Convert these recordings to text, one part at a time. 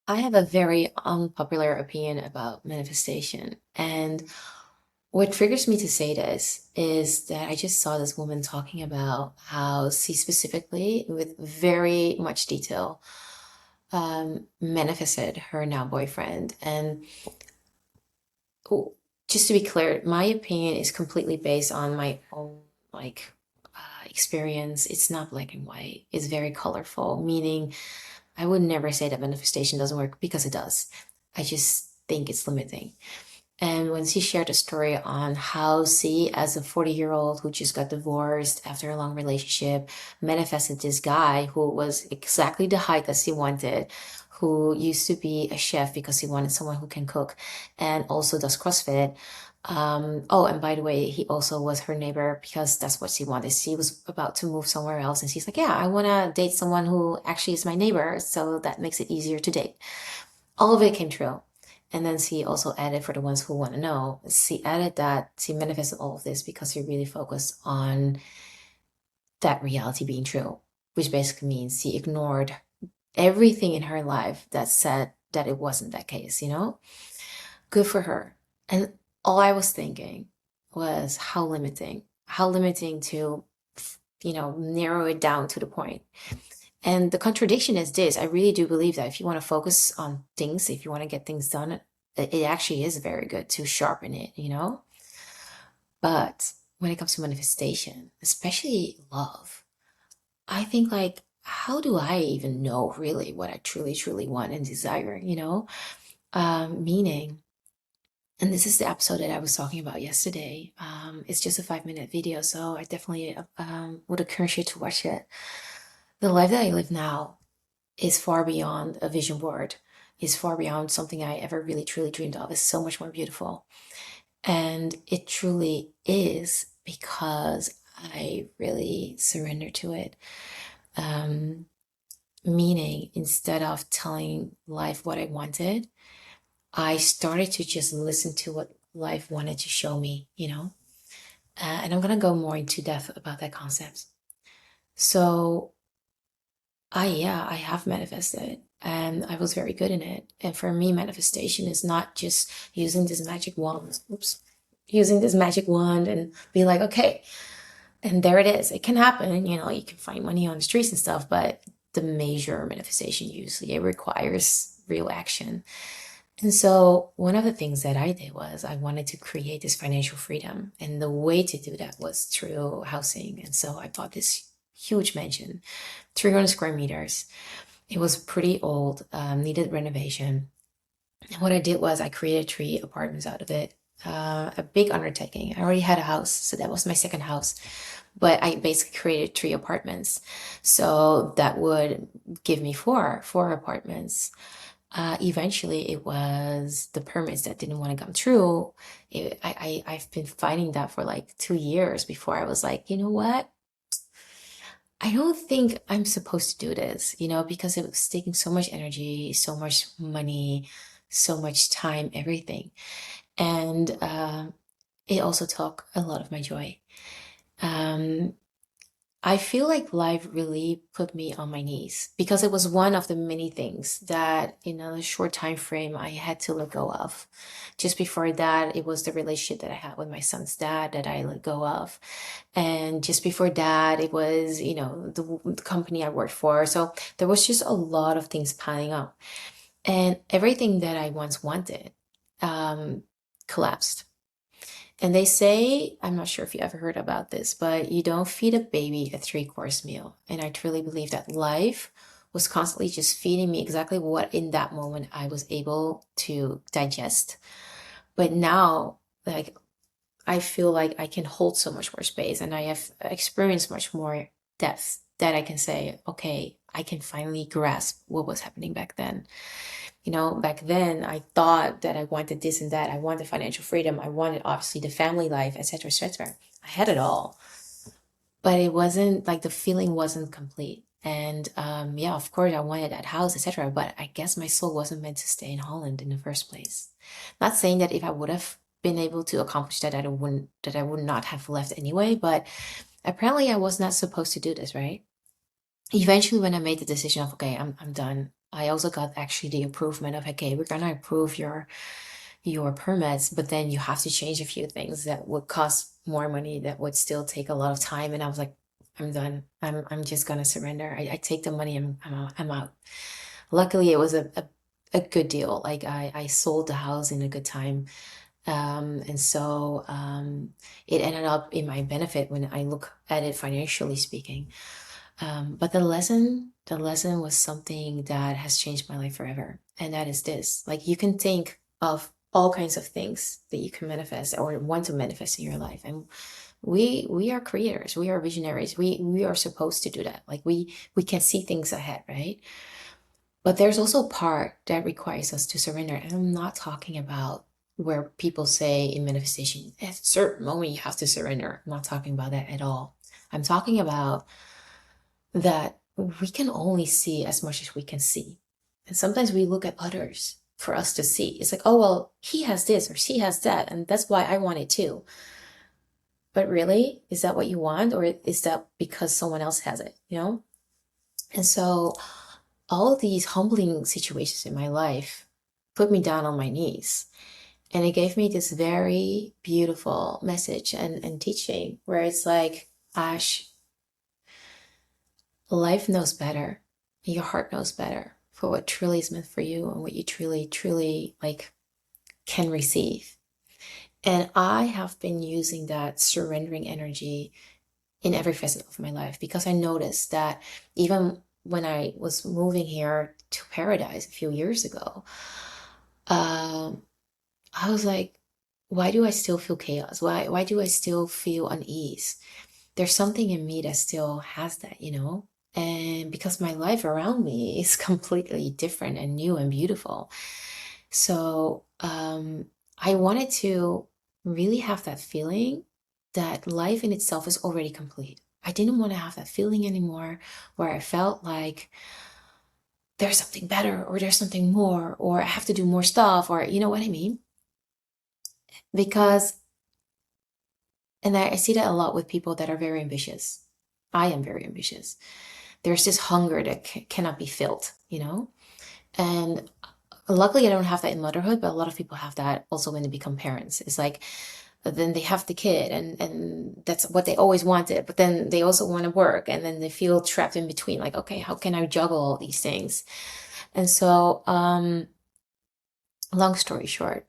I have a very unpopular opinion about manifestation. And what triggers me to say this is that I just saw this woman talking about how she specifically, with very much detail, manifested her now boyfriend. And oh, just to be clear, my opinion is completely based on my own like experience. It's not black and white. It's very colorful, meaning I would never say that manifestation doesn't work because it does. I just think it's limiting. And when she shared a story on how she, as a 40-year-old who just got divorced after a long relationship, manifested this guy who was exactly the height that she wanted, who used to be a chef because he wanted someone who can cook and also does CrossFit. Oh, and by the way, he also was her neighbor because that's what she wanted. She was about to move somewhere else, and she's like, yeah, I want to date someone who actually is my neighbor, so that makes it easier to date. All of it came true. And then she also added, for the ones who want to know, she added that she manifested all of this because she really focused on that reality being true, which basically means she ignored everything in her life that said that it wasn't that case, you know? Good for her. And all I was thinking was how limiting to, narrow it down to the point. And the contradiction is this: I really do believe that if you want to focus on things, if you want to get things done, it actually is very good to sharpen it, you know? But when it comes to manifestation, especially love, I think like, how do I even know really what I truly, truly want and desire, you know? Meaning, and this is the episode that I was talking about yesterday. It's just a 5-minute video, so I definitely would encourage you to watch it. The life that I live now is far beyond a vision board, is far beyond something I ever really truly dreamed of. It's so much more beautiful. And it truly is because I really surrender to it. Um, Meaning, instead of telling life what I wanted, I started to just listen to what life wanted to show me, you know? And I'm gonna go more into depth about that concept. So yeah, I have manifested and I was very good in it. And for me, manifestation is not just using this magic wand, oops, using this magic wand and be like, okay, and there it is. It can happen, you know, you can find money on the streets and stuff, but the major manifestation usually it requires real action. And so one of the things that I did was I wanted to create this financial freedom. And the way to do that was through housing. And so I bought this huge mansion, 300 square meters. It was pretty old, needed renovation. And what I did was I created 3 apartments out of it. A big undertaking. I already had a house, so that was my second house. But I basically created 3 apartments. So that would give me four apartments. Eventually, it was the permits that didn't want to come through. I've been fighting that for like 2 years before I was like, you know what? I don't think I'm supposed to do this, you know, because it was taking so much energy, so much money, so much time, everything. And it also took a lot of my joy. Um, I feel like life really put me on my knees because it was one of the many things that in a short time frame I had to let go of. Just before that, it was the relationship that I had with my son's dad that I let go of. And just before that, it was, the company I worked for. So there was just a lot of things piling up. And everything that I once wanted um, collapsed. And they say, I'm not sure if you ever heard about this, but you don't feed a baby a 3-course meal. And I truly believe that life was constantly just feeding me exactly what in that moment I was able to digest. But now, like, I feel like I can hold so much more space and I have experienced much more depth that I can say, okay, I can finally grasp what was happening back then. You know, back then I thought that I wanted this and that. I wanted financial freedom. I wanted obviously the family life, etc., etc. I had it all, but it wasn't like the feeling wasn't complete. And yeah, of course I wanted that house, etc. But I guess my soul wasn't meant to stay in Holland in the first place. Not saying that if I would have been able to accomplish that, I would not have left anyway. But apparently I was not supposed to do this, right? Eventually, when I made the decision of okay, I'm done. I also got actually the improvement of, okay, we're gonna approve your permits, but then you have to change a few things that would cost more money, that would still take a lot of time. And I was like, I'm done. I'm just gonna surrender. I take the money. I'm out. Luckily, it was a good deal. Like I sold the house in a good time. And so it ended up in my benefit when I look at it financially speaking. But the lesson was something that has changed my life forever. And that is this. Like you can think of all kinds of things that you can manifest or want to manifest in your life. And we are creators, we are visionaries. We are supposed to do that. Like we can see things ahead, right? But there's also a part that requires us to surrender. And I'm not talking about where people say in manifestation, at a certain moment you have to surrender. I'm not talking about that at all. I'm talking about that we can only see as much as we can see. And sometimes we look at others for us to see. It's like, oh, well, he has this or she has that, and that's why I want it too. But really, is that what you want? Or is that because someone else has it, you know? And so all these humbling situations in my life put me down on my knees. And it gave me this very beautiful message and teaching where it's like, Ash, life knows better. Your heart knows better for what truly is meant for you and what you truly, truly like can receive. And I have been using that surrendering energy in every facet of my life because I noticed that even when I was moving here to paradise a few years ago, um, I was like, why do I still feel chaos? Why do I still feel unease? There's something in me that still has that, you know? And because my life around me is completely different and new and beautiful. So I wanted to really have that feeling that life in itself is already complete. I didn't want to have that feeling anymore where I felt like there's something better or there's something more or I have to do more stuff or you know what I mean? Because, and I see that a lot with people that are very ambitious. I am very ambitious. There's this hunger that cannot be filled, you know? And luckily, I don't have that in motherhood, but a lot of people have that also when they become parents. It's like, then they have the kid and that's what they always wanted, but then they also want to work and then they feel trapped in between, like, okay, how can I juggle all these things? And so, long story short,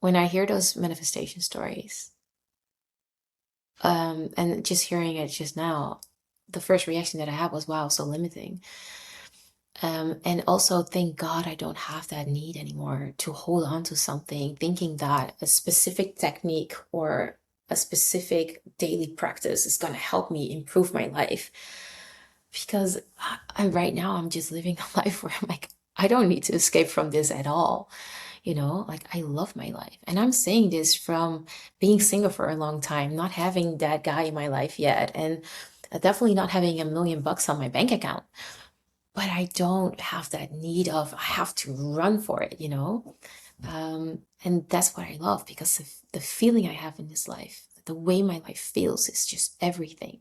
when I hear those manifestation stories, and just hearing it just now, the first reaction that I had was, wow, so limiting. And also, thank God I don't have that need anymore to hold on to something, thinking that a specific technique or a specific daily practice is going to help me improve my life. Because right now, I'm just living a life where I'm like, I don't need to escape from this at all. You know, like I love my life. And I'm saying this from being single for a long time, not having that guy in my life yet, and definitely not having $1 million on my bank account, but I don't have that need of I have to run for it, you know? And that's what I love because the feeling I have in this life, the way my life feels is just everything.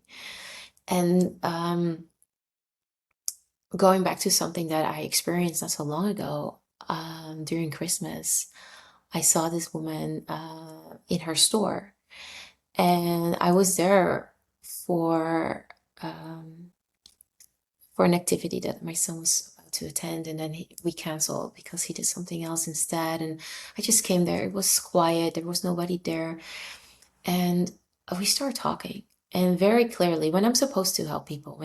And going back to something that I experienced not so long ago, during Christmas, I saw this woman in her store, and I was there for um, for an activity that my son was about to attend, and then we canceled because he did something else instead. And I just came there. It was quiet. There was nobody there, and we started talking. And very clearly, when I'm supposed to help people,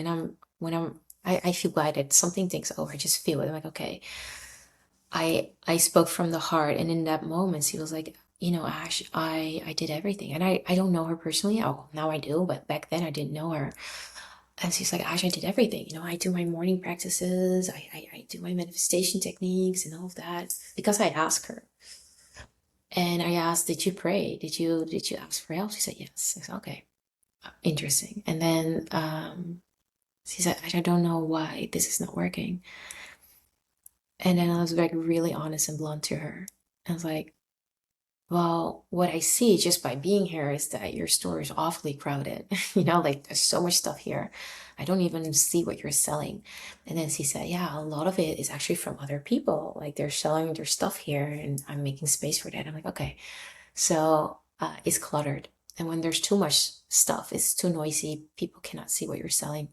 I feel guided. Something takes over. I just feel it. I'm like, okay. I spoke from the heart, and in that moment, she was like, you know, Ash, I did everything, and I don't know her personally. Oh, now I do, but back then I didn't know her. And she's like, Ash, I did everything. You know, I do my morning practices, I do my manifestation techniques and all of that because I asked her. And I asked, did you pray? Did you ask for help? She said, yes. I said, okay, interesting. And then she said, I don't know why this is not working. And then I was like really honest and blunt to her. I was like, Well, what I see just by being here is that your store is awfully crowded. Like there's so much stuff here. I don't even see what you're selling. And then she said, yeah, a lot of it is actually from other people. Like they're selling their stuff here and I'm making space for that. I'm like, okay. So it's cluttered. And when there's too much stuff, it's too noisy. People cannot see what you're selling.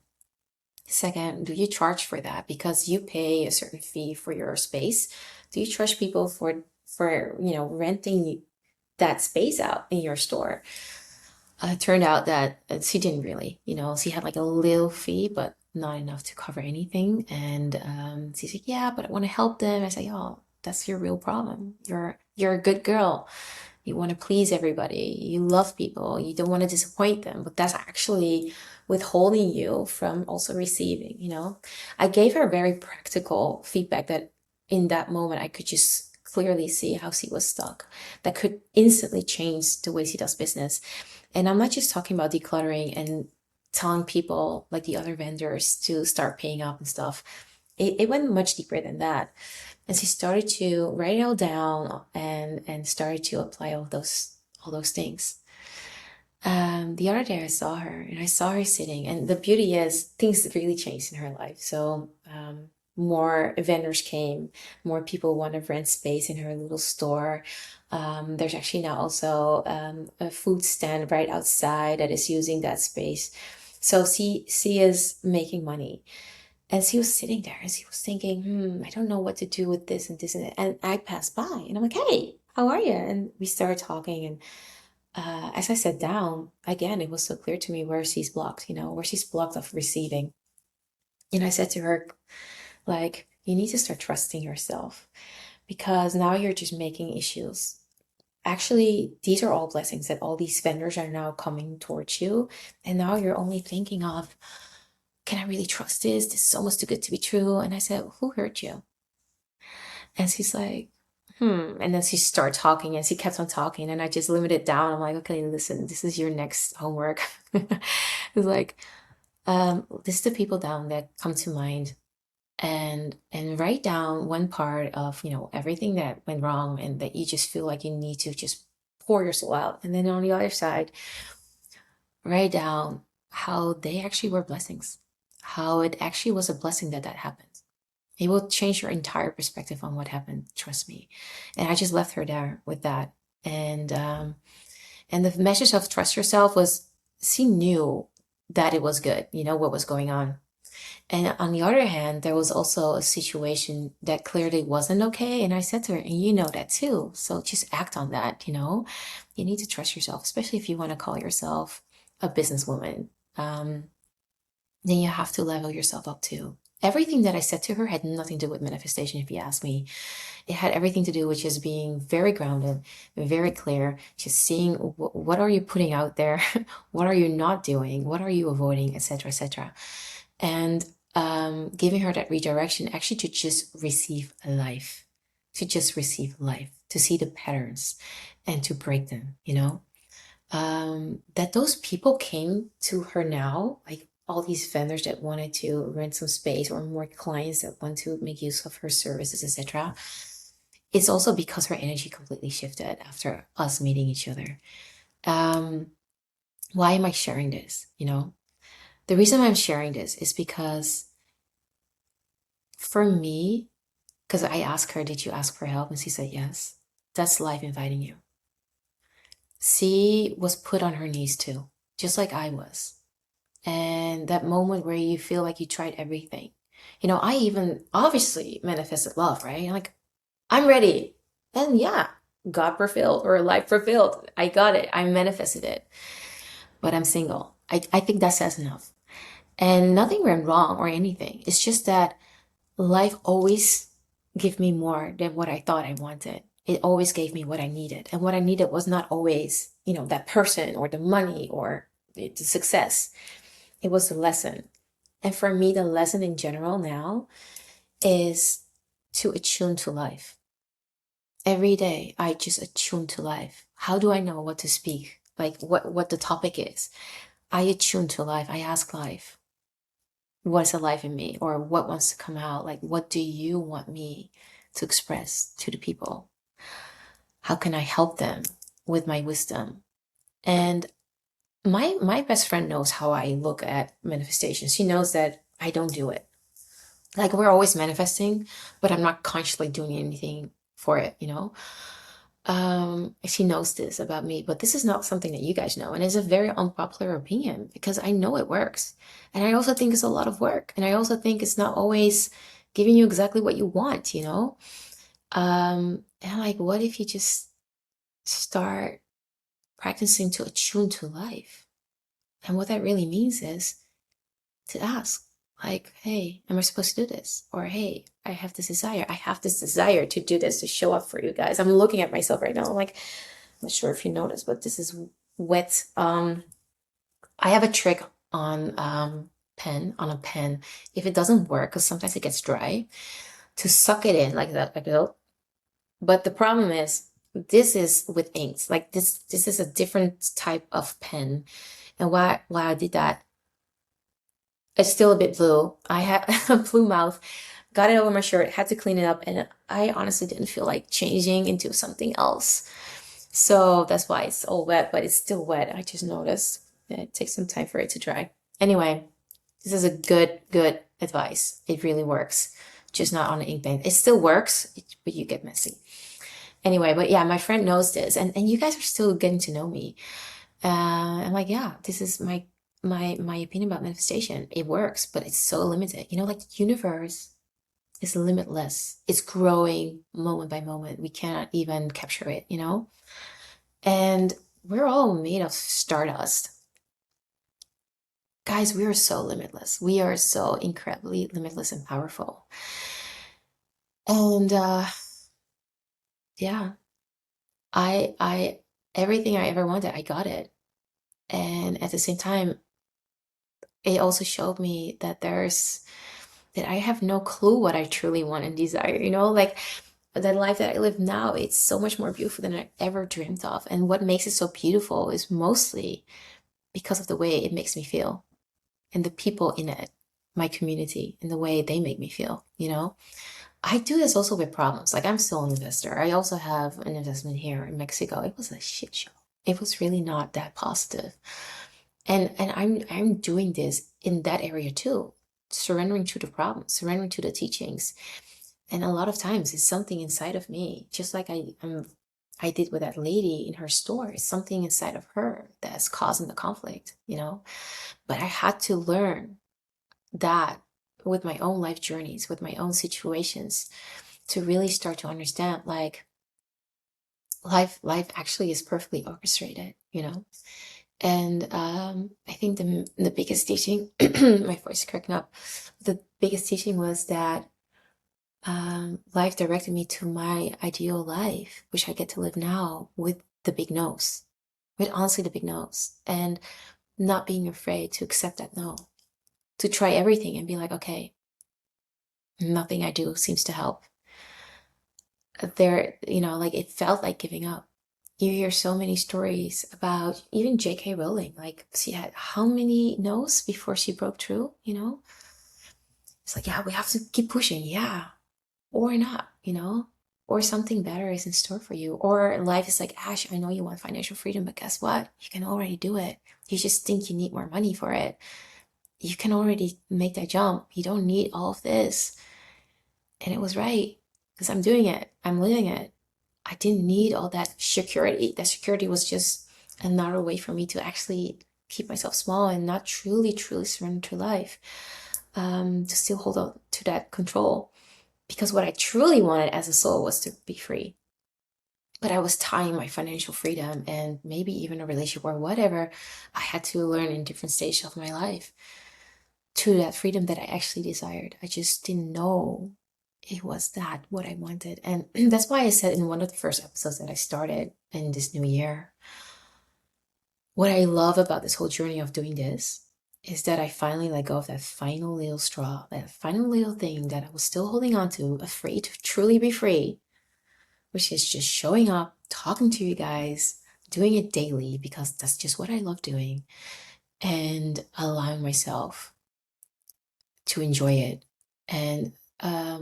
Second, do you charge for that? Because you pay a certain fee for your space. Do you charge people for renting that space out in your store? It turned out that she didn't really, she had like a little fee, but not enough to cover anything. And she's like, yeah, but I want to help them. I say, oh, that's your real problem. You're a good girl. You want to please everybody. You love people. You don't want to disappoint them. But that's actually withholding you from also receiving. I gave her very practical feedback that in that moment I could just clearly see how she was stuck. That could instantly change the way she does business. And I'm not just talking about decluttering and telling people like the other vendors to start paying up and stuff. It went much deeper than that. And she started to write it all down and started to apply all those things. The other day I saw her and I saw her sitting, and the beauty is things really changed in her life. So more vendors came, more people want to rent space in her little store. There's actually now also a food stand right outside that is using that space. So she is making money. And she was sitting there and she was thinking, I don't know what to do with this and this and that. And I passed by and I'm like, hey, how are you? And we started talking. And as I sat down, again, it was so clear to me where she's blocked, where she's blocked of receiving. And I said to her, like, you need to start trusting yourself because now you're just making issues. Actually, these are all blessings that all these vendors are now coming towards you. And now you're only thinking of, can I really trust this? This is almost too good to be true. And I said, who hurt you? And she's like, And then she started talking and she kept on talking. And I just limited down. I'm like, okay, listen, this is your next homework. It's like, list the people down that come to mind and write down one part of, everything that went wrong and that you just feel like you need to just pour your soul out. And then on the other side, write down how they actually were blessings, how it actually was a blessing that happened. It will change your entire perspective on what happened. Trust me. And I just left her there with that. And the message of trust yourself was she knew that it was good, what was going on. And on the other hand, there was also a situation that clearly wasn't okay. And I said to her, and you know that too. So just act on that. You need to trust yourself, especially if you want to call yourself a businesswoman. Then you have to level yourself up too. Everything that I said to her had nothing to do with manifestation, if you ask me. It had everything to do with just being very grounded, very clear, just seeing what are you putting out there, what are you not doing, what are you avoiding, etc., etc. And giving her that redirection actually to just receive life, to see the patterns and to break them. That those people came to her now, like all these vendors that wanted to rent some space or more clients that want to make use of her services, etc. It's also because her energy completely shifted after us meeting each other. Um, why am I sharing this? The reason I'm sharing this is because for me, because I asked her, did you ask for help? And she said, yes. That's life inviting you. She was put on her knees too, just like I was. And that moment where you feel like you tried everything. I even obviously manifested love, right? Like, I'm ready. And yeah, God fulfilled or life fulfilled. I got it. I manifested it. But I'm single. I think that says enough. And nothing went wrong or anything. It's just that life always gave me more than what I thought I wanted. It always gave me what I needed. And what I needed was not always, that person or the money or the success. It was the lesson. And for me, the lesson in general now is to attune to life. Every day, I just attune to life. How do I know what to speak? Like what the topic is? I attune to life. I ask life, what's alive in me? Or what wants to come out? Like, what do you want me to express to the people? How can I help them with my wisdom? And my best friend knows how I look at manifestation. She knows that I don't do it. Like we're always manifesting, but I'm not consciously doing anything for it, you know? She knows this about me, but this is not something that you guys know. And it's a very unpopular opinion because I know it works. And I also think it's a lot of work. And I also think it's not always giving you exactly what you want, you know? And like, what if you just start practicing to attune to life? And what that really means is to ask, like, hey, am I supposed to do this? Or hey, I have this desire. I have this desire to do this, to show up for you guys. I'm looking at myself right now. I'm like, I'm not sure if you noticed, but this is wet. I have a trick on on a pen. If it doesn't work, because sometimes it gets dry, to suck it in like that, like that. But the problem is, this is with inks. Like this is a different type of pen. And why I did that, it's still a bit blue. I had a blue mouth, got it over my shirt, had to clean it up, and I honestly didn't feel like changing into something else. So that's why it's all wet, but it's still wet. I just noticed. It takes some time for it to dry. Anyway, this is a good advice. It really works. Just not on an ink pen. It still works, but you get messy. Anyway, but yeah, my friend knows this, and you guys are still getting to know me. I'm like, yeah, this is my opinion about manifestation. It works, but it's so limited. You know, like the universe is limitless. It's growing moment by moment. We cannot even capture it, you know? And we're all made of stardust. Guys, we are so limitless. We are so incredibly limitless and powerful. And yeah, I everything I ever wanted, I got it. And at the same time, it also showed me that I have no clue what I truly want and desire, you know, like the life that I live now, it's so much more beautiful than I ever dreamed of. And what makes it so beautiful is mostly because of the way it makes me feel and the people in it, my community, and the way they make me feel, you know. I do this also with problems. Like I'm still an investor. I also have an investment here in Mexico. It was a shit show. It was really not that positive. And I'm doing this in that area too, surrendering to the problems, surrendering to the teachings. And a lot of times it's something inside of me, just like I did with that lady in her store. It's something inside of her that's causing the conflict, you know? But I had to learn that with my own life journeys, with my own situations, to really start to understand like life actually is perfectly orchestrated, you know? And I think the biggest teaching, my voice is cracking up. The biggest teaching was that life directed me to my ideal life, which I get to live now with the big no's, with honestly the big no's, and not being afraid to accept that no, to try everything and be like, okay, nothing I do seems to help. There, you know, like it felt like giving up. You hear so many stories about even J.K. Rowling, like she had how many no's before she broke through, you know? It's like, yeah, we have to keep pushing, yeah, or not, you know? Or something better is in store for you. Or life is like, Ash, I know you want financial freedom, but guess what? You can already do it. You just think you need more money for it. You can already make that jump. You don't need all of this. And it was right because I'm doing it. I'm living it. I didn't need all that security. That security was just another way for me to actually keep myself small and not truly surrender to life. To still hold on to that control. Because what I truly wanted as a soul was to be free. But I was tying my financial freedom and maybe even a relationship or whatever I had to learn in different stages of my life to that freedom that I actually desired. I just didn't know it was that what I wanted. And that's why I said in one of the first episodes that I started in this new year, what I love about this whole journey of doing this is that I finally let go of that final little straw, that final little thing that I was still holding on to, afraid to truly be free, which is just showing up, talking to you guys, doing it daily because that's just what I love doing, and allowing myself to enjoy it. And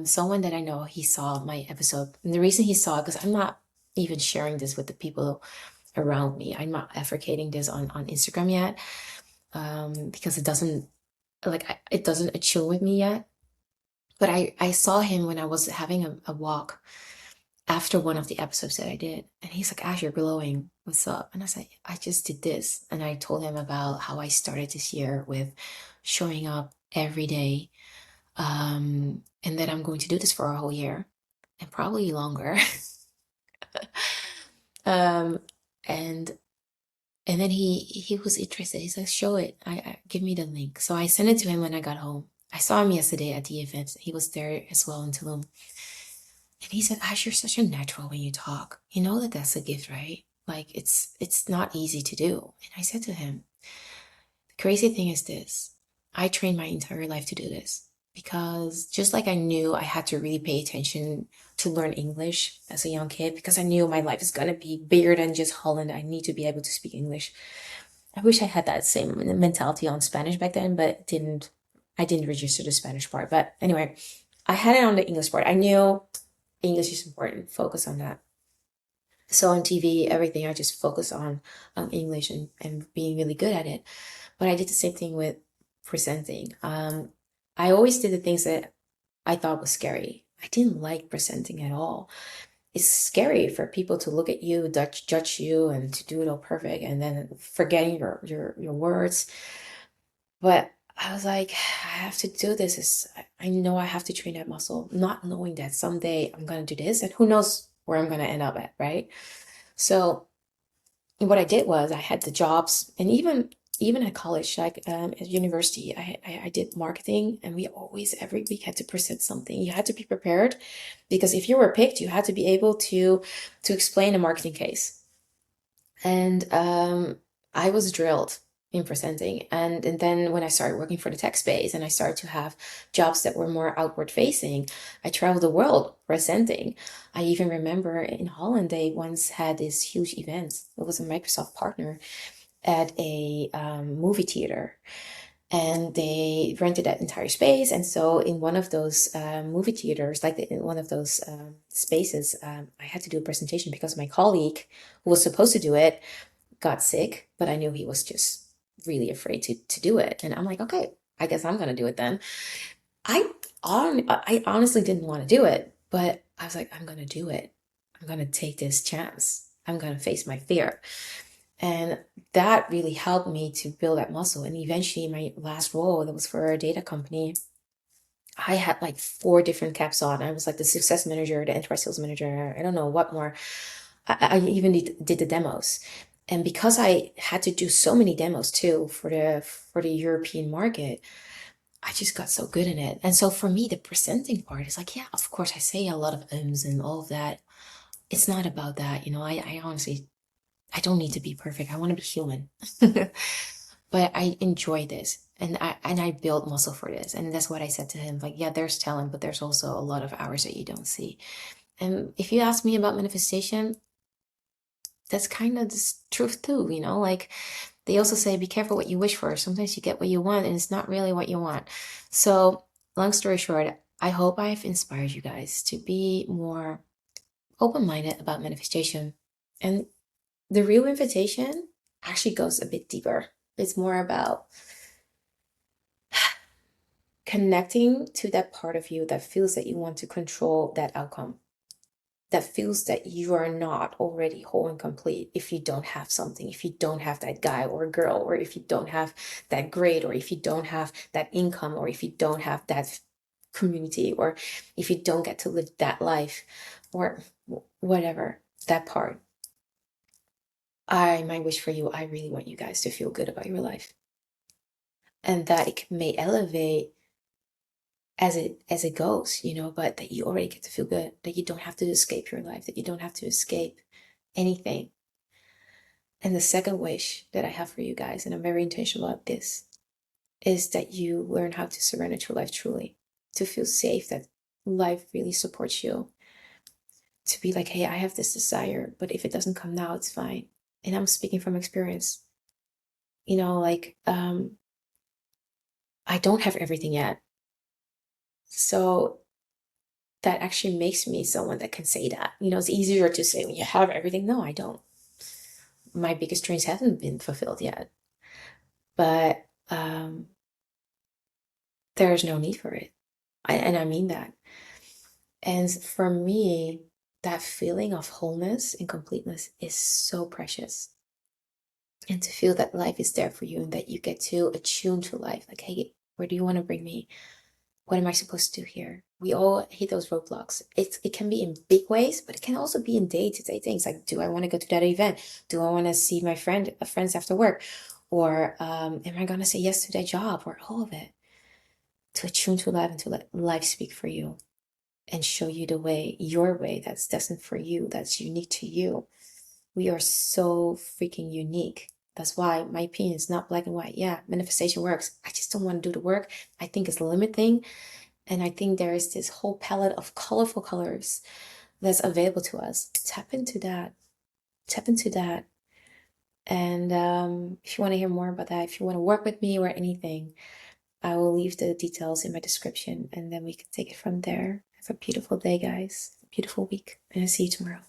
someone that I know, he saw my episode, and the reason he saw it because I'm not. even sharing this with the people around me. I'm not advocating this on Instagram yet, because it doesn't it doesn't attune with me yet. But I saw him when I was having a walk after one of the episodes that I did, and he's like, "Ash, you're glowing. What's up?" And I said, "I just did this," and I told him about how I started this year with showing up every day, and that I'm going to do this for a whole year, and probably longer. um, and and then he was interested. He's like, "Show it. Give me the link." So I sent it to him when I got home. I saw him yesterday at the event. He was there as well in Tulum. And he said, Ash, you're such a natural when you talk. You know that that's a gift, right? Like it's not easy to do. And I said to him, the crazy thing is this. I trained my entire life to do this because just like I knew I had to really pay attention to learn English as a young kid because I knew my life is gonna be bigger than just Holland. I need to be able to speak English. I wish I had that same mentality on Spanish back then, but didn't I didn't register the Spanish part. But anyway, I had it on the English part. I knew English is important. Focus on that. So on TV, everything I just focus on English and being really good at it. But I did the same thing with presenting. I always did the things that I thought was scary. I didn't like presenting at all. It's scary for people to look at you, judge you, and to do it all perfect, and then forgetting your words. But I was like, I have to do this. I know I have to train that muscle, not knowing that someday I'm gonna do this, and who knows where I'm gonna end up at, right? So what I did was I had the jobs, and even at college, like at university, I did marketing, and we always every week had to present something. You had to be prepared because if you were picked, you had to be able to explain a marketing case. And I was drilled in presenting. And then when I started working for the tech space and I started to have jobs that were more outward facing, I traveled the world presenting. I even remember in Holland, they once had this huge event. It was a Microsoft partner at a movie theater. And they rented that entire space. And so, in one of those movie theaters, in one of those spaces, I had to do a presentation because my colleague who was supposed to do it got sick, but I knew he was just really afraid to do it. And I'm like, okay, I guess I'm gonna do it then. I honestly didn't want to do it, but I was like, I'm gonna do it. I'm gonna take this chance. I'm gonna face my fear. And that really helped me to build that muscle. And eventually, my last role that was for a data company, I had like four different caps on. I was like the success manager, the enterprise sales manager, I don't know what more. I even did the demos. And because I had to do so many demos too for the European market, I just got so good in it. And so for me, the presenting part is like, yeah, of course, I say a lot of ums and all of that. It's not about that, you know. I honestly, I don't need to be perfect. I want to be human. But I enjoy this, and I built muscle for this. And that's what I said to him. Like, yeah, there's talent, but there's also a lot of hours that you don't see. And if you ask me about manifestation, that's kind of the truth too, you know? Like they also say, be careful what you wish for. Sometimes you get what you want, and it's not really what you want. So, long story short, I hope I've inspired you guys to be more open-minded about manifestation. And the real invitation actually goes a bit deeper. It's more about connecting to that part of you that feels that you want to control that outcome, that feels that you are not already whole and complete if you don't have something, if you don't have that guy or girl, or if you don't have that grade, or if you don't have that income, or if you don't have that community, or if you don't get to live that life, or whatever, that part. My wish for you, I really want you guys to feel good about your life, and that it may elevate as it goes, you know, but that you already get to feel good, that you don't have to escape your life, that you don't have to escape anything. And the second wish that I have for you guys, and I'm very intentional about this, is that you learn how to surrender to life truly, to feel safe that life really supports you, to be like, hey, I have this desire, but if it doesn't come now, it's fine. And I'm speaking from experience, you know, like I don't have everything yet. So that actually makes me someone that can say that. You know, it's easier to say when you have everything. No, I don't. My biggest dreams haven't been fulfilled yet. But there's no need for it. And I mean that. And for me, that feeling of wholeness and completeness is so precious. And to feel that life is there for you and that you get to attune to life. Like, hey, where do you want to bring me? What am I supposed to do here? We all hit those roadblocks. It can be in big ways, but it can also be in day-to-day things. Like, do I want to go to that event? Do I want to see my friends after work? Or am I gonna say yes to that job? Or all of it. To attune to life and to let life speak for you and show you the way, your way that's destined for you, that's unique to you. We are so freaking unique. That's why my opinion is not black and white. Yeah, manifestation works. I just don't want to do the work. I think it's limiting. And I think there is this whole palette of colorful colors that's available to us. Tap into that. Tap into that. And if you want to hear more about that, if you want to work with me or anything, I will leave the details in my description and then we can take it from there. Have a beautiful day, guys. Beautiful week. And I'll see you tomorrow.